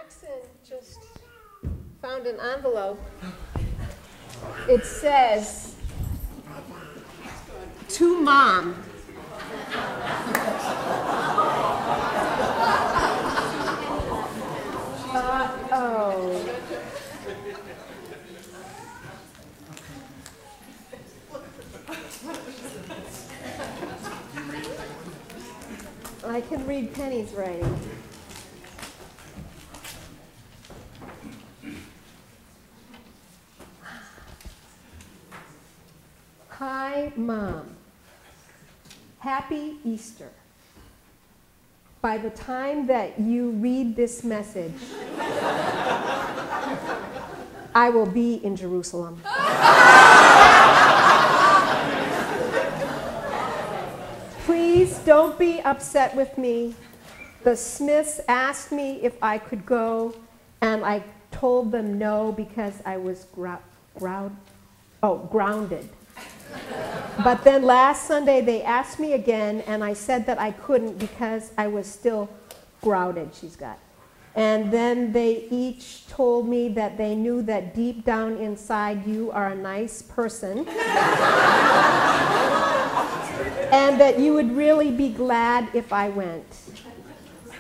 Jackson just found an envelope. It says, to Mom. Oh. I can read Penny's writing. Hi, Mom. Happy Easter. By the time that you read this message, I will be in Jerusalem. Please don't be upset with me. The Smiths asked me if I could go, and I told them no because I was grounded. But then last Sunday they asked me again, and I said that I couldn't because I was still grounded, she's got. And then they each told me that they knew that deep down inside you are a nice person and that you would really be glad if I went.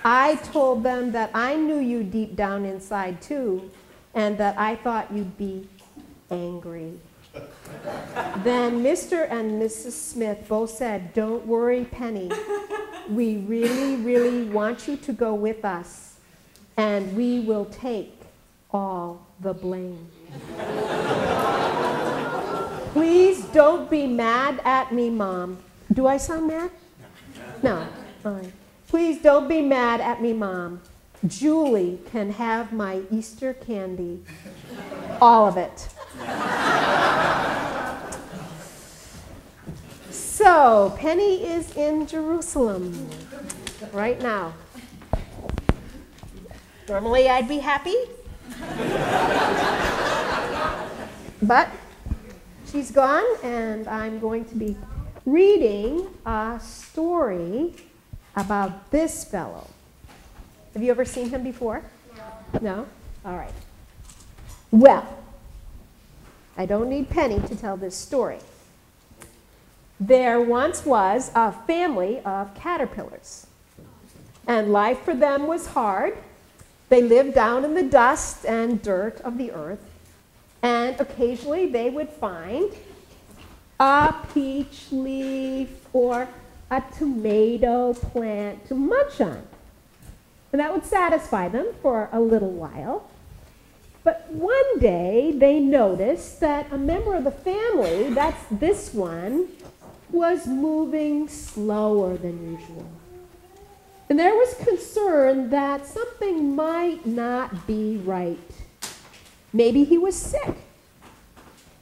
I told them that I knew you deep down inside too, and that I thought you'd be angry. Then Mr. and Mrs. Smith both said, don't worry, Penny. We really, really want you to go with us, and we will take all the blame. Please don't be mad at me, Mom. Do I sound mad? No. All right. Please don't be mad at me, Mom. Julie can have my Easter candy. All of it. So, Penny is in Jerusalem right now. Normally I'd be happy, but she's gone, and I'm going to be reading a story about this fellow. Have you ever seen him before? No. No? All right. Well, I don't need Penny to tell this story. There once was a family of caterpillars, and life for them was hard. They lived down in the dust and dirt of the earth, and occasionally they would find a peach leaf or a tomato plant to munch on. And that would satisfy them for a little while. But one day they noticed that a member of the family, that's this one, was moving slower than usual. And there was concern that something might not be right. Maybe he was sick.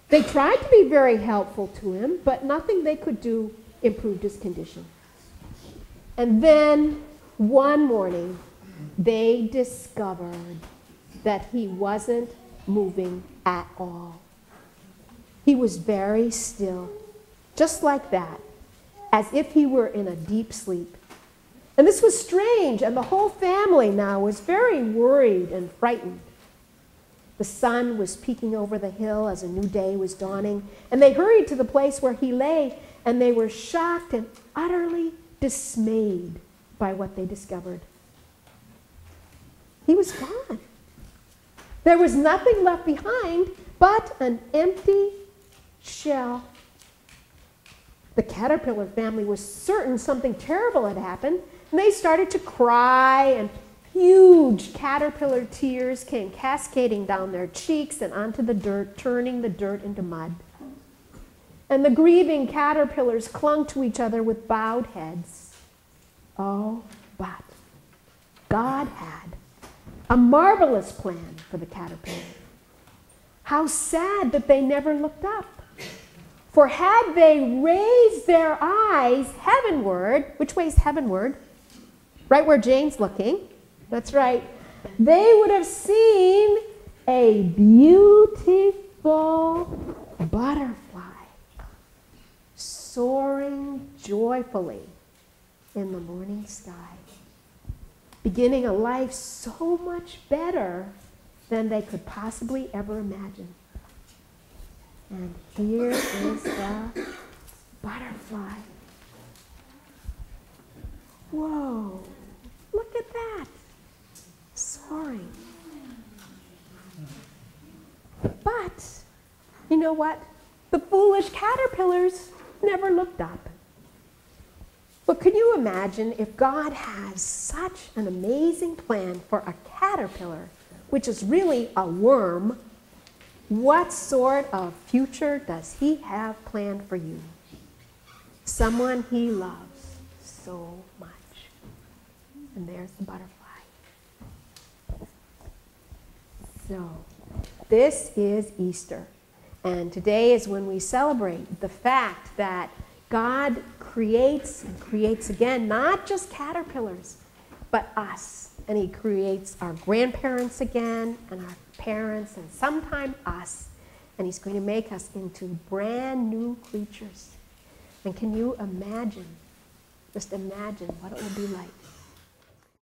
They tried to be very helpful to him, but nothing they could do improved his condition. And then one morning, they discovered that he wasn't moving at all. He was very still, just like that, as if he were in a deep sleep. And this was strange, and the whole family now was very worried and frightened. The sun was peeking over the hill as a new day was dawning, and they hurried to the place where he lay, and they were shocked and utterly dismayed by what they discovered. He was gone. There was nothing left behind but an empty shell. The caterpillar family was certain something terrible had happened, and they started to cry, and huge caterpillar tears came cascading down their cheeks and onto the dirt, turning the dirt into mud. And the grieving caterpillars clung to each other with bowed heads. Oh, but God had a marvelous plan for the caterpillar. How sad that they never looked up. For had they raised their eyes heavenward, which way is heavenward? Right where Jane's looking. That's right. They would have seen a beautiful butterfly soaring joyfully in the morning sky. beginning a life so much better than they could possibly ever imagine. And here is the butterfly. Whoa, look at that, soaring. But, you know what? The foolish caterpillars never looked up. But can you imagine if God has such an amazing plan for a caterpillar, which is really a worm, what sort of future does he have planned for you? Someone he loves so much. And there's the butterfly. So, this is Easter. And today is when we celebrate the fact that God creates and creates again, not just caterpillars, but us. And he creates our grandparents again, and our parents, and sometime us. And he's going to make us into brand new creatures. And can you imagine, just imagine what it will be like